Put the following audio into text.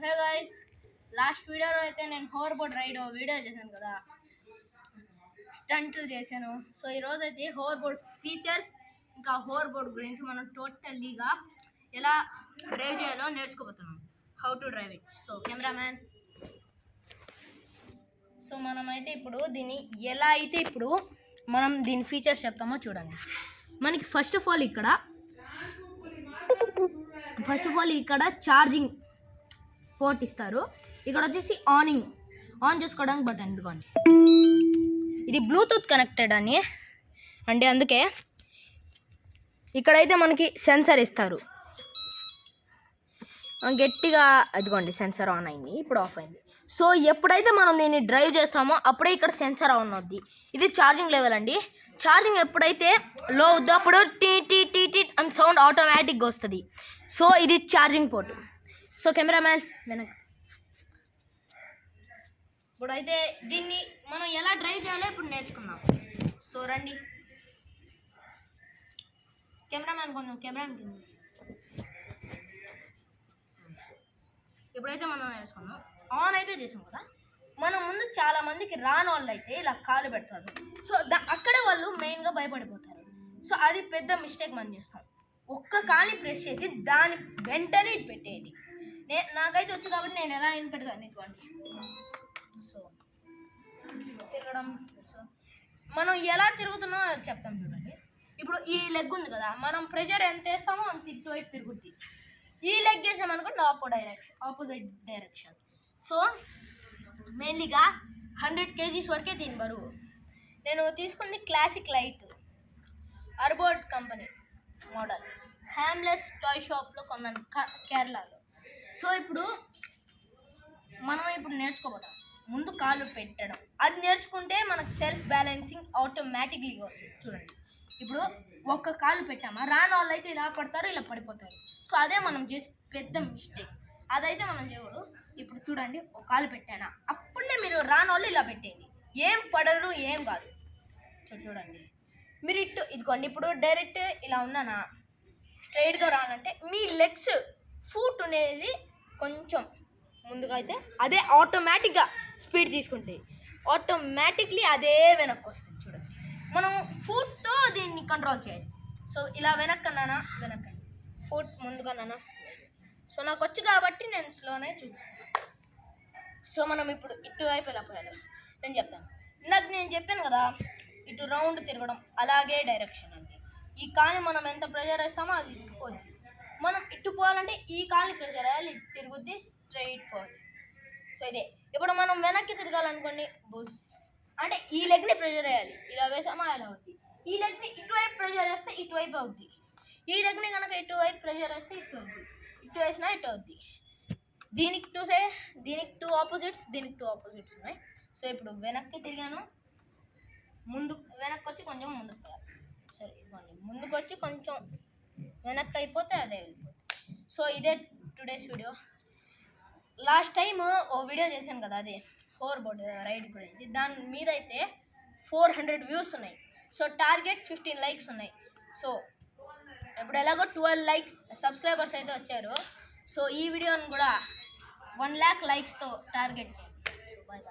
Hey guys, last వీడియోలో అయితే నేను హోవర్ బోర్డ్ రైడ్ వీడియో చేశాను కదా, స్టంట్లు చేశాను. సో ఈరోజు అయితే హోవర్ బోర్డ్ ఫీచర్స్ ఇంకా హోవర్ బోర్డ్ గురించి మనం టోటల్లీగా ఎలా డ్రైవ్ చేయాలో నేర్చుకోబోతున్నాం. How to drive it. So cameraman, so మనమైతే ఇప్పుడు దీన్ని ఎలా అయితే ఇప్పుడు మనం దీని ఫీచర్స్ చెప్తామో చూడండి. మనకి ఫస్ట్ ఆఫ్ ఆల్ ఇక్కడ ఛార్జింగ్ పోర్ట్ ఇస్తారు. ఇక్కడ వచ్చేసి ఆన్ చేసుకోవడానికి బటన్. ఇదిగోండి, ఇది బ్లూటూత్ కనెక్టెడ్ అని అంటే అందుకే ఇక్కడైతే మనకి సెన్సర్ ఇస్తారు. గట్టిగా అదిగోండి, సెన్సర్ ఆన్ అయింది, ఇప్పుడు ఆఫ్ అయింది. సో ఎప్పుడైతే మనం దీన్ని డ్రైవ్ చేస్తామో అప్పుడే ఇక్కడ సెన్సర్ ఆన్ అవుద్ది. ఇది ఛార్జింగ్ లెవెల్ అండి. ఛార్జింగ్ ఎప్పుడైతే లో అవుద్దో అప్పుడు టీ టీ టీ టీ అని సౌండ్ ఆటోమేటిక్గా వస్తుంది. సో ఇది ఛార్జింగ్ పోర్ట్. సో కెమెరామ్యాన్ వెనక ఇప్పుడైతే దీన్ని మనం ఎలా డ్రైవ్ చేయాలో ఇప్పుడు నేర్చుకుందాం. సో రండి, కెమెరామ్యాన్ కొంచెం కెమెరామ్యాన్ ఇప్పుడైతే మనం నేర్చుకుందాం. ఆన్ అయితే చేసాం కదా, మనం ముందు చాలా మందికి రాని వాళ్ళు అయితే ఇలా కాలు పెడతారు. సో అక్కడే వాళ్ళు మెయిన్గా భయపడిపోతారు. సో అది పెద్ద మిస్టేక్ మనం చేస్తాం. ఒక్క కాలి ప్రెస్ చేసి దాని వెంటనే ఇది పెట్టేయండి. నాకైతే వచ్చు కాబట్టి నేను ఎలా అయినా పెడతాను. ఇటువంటి సో తిరగడం, సో మనం ఎలా తిరుగుతున్నామో చెప్తాం చూడండి. ఇప్పుడు ఈ లెగ్ ఉంది కదా, మనం ప్రెషర్ ఎంత వేస్తామో అంత ఇటువైపు తిరుగుద్ది. ఈ లెగ్ వేసామనుకోండి ఆపోజిట్ డైరెక్షన్. సో మెయిన్లీగా 100 kgs వరకే దీని బరువు. నేను తీసుకుంది క్లాసిక్ లైట్ అర్బోర్డ్ కంపెనీ మోడల్, హ్యామ్లెస్ టాయ్ షాప్లో కొన్నాను కేరళలో. సో ఇప్పుడు మనం నేర్చుకోబోతాం. ముందు కాలు పెట్టడం, అది నేర్చుకుంటే మనకు సెల్ఫ్ బ్యాలెన్సింగ్ ఆటోమేటిక్లీగా వస్తుంది. చూడండి, ఇప్పుడు ఒక్క కాలు పెట్టామా, రాని వాళ్ళు అయితే ఇలా పడతారు, ఇలా పడిపోతారు. సో అదే మనం చేసే పెద్ద మిస్టేక్. అదైతే మనం చేయకూడదు. ఇప్పుడు చూడండి, ఒక కాలు పెట్టానా, అప్పుడే మీరు రాని వాళ్ళు ఇలా పెట్టేయండి, ఏం పడరు, ఏం కాదు. చూడండి, మీరు ఇదిగోండి, ఇప్పుడు డైరెక్ట్ ఇలా ఉన్నానా, స్ట్రైట్గా రానంటే మీ లెగ్స్ ఫుట్ అనేది కొంచెం ముందుగా అయితే అదే ఆటోమేటిక్గా స్పీడ్ తీసుకుంటాయి. ఆటోమేటిక్లీ అదే వెనక్కి వస్తుంది. చూడండి, మనం ఫుట్తో దీన్ని కంట్రోల్ చేయాలి. సో ఇలా వెనక్కన్నానా, వెనక్కండి, ఫుట్ ముందుకన్నానా. సో నాకు వచ్చు కాబట్టి నేను స్లోనే చూపిస్తాను. సో మనం ఇప్పుడు ఇటువైపు ఎలా పోయాలి నేను చెప్తాను. ఇందాక నేను చెప్పాను కదా, ఇటు రౌండ్ తిరగడం, అలాగే డైరెక్షన్ అండి. ఈ కాలు మనం ఎంత ప్రెషర్ వేస్తామో అది పోద్ది. మనం ఇటు పోవాలంటే ఈ కాలు ప్రెషర్ వేయాలి, ఇటు తిరుగుద్ది, స్ట్రైట్ పోవాలి. సో ఇదే. ఇప్పుడు మనం వెనక్కి తిరగాలనుకోండి, బుస్ అంటే ఈ లెగ్ని ప్రెషర్ వేయాలి, ఇలా వేసామా అలా అవుద్ది. ఈ లెగ్ని ఇటువైపు ప్రెషర్ వేస్తే ఇటువైపు అవుద్ది. ఈ లెగ్ని కనుక ఇటువైపు ప్రెషర్ వేస్తే ఇటు అవుద్ది, ఇటు వేసినా ఇటు అవుద్ది. దీనికి టూ ఆపోజిట్స్, దీనికి 2 ఆపోజిట్స్ ఉన్నాయి. సో ఇప్పుడు వెనక్కి తిరిగాను, వెనక్కి వచ్చి కొంచెం ముందుకు పోయాలి. సరే ఇదిగోండి, ముందుకు వచ్చి కొంచెం వెనక్కి అయిపోతే అదే వెళ్ళిపోతుంది. సో ఇదే టుడేస్ వీడియో. లాస్ట్ టైం ఓ వీడియో చేశాను కదా, అదే హోవర్ బోర్డ్ రైడ్ గురించి. దాని మీద అయితే 400 వ్యూస్ ఉన్నాయి. సో టార్గెట్ 15 likes ఉన్నాయి. సో ఇప్పుడు ఎలాగో 12 likes సబ్స్క్రైబర్స్ అయితే వచ్చారు. సో ఈ వీడియోని కూడా 1 lakh likesతో టార్గెట్ చేయండి. So bye.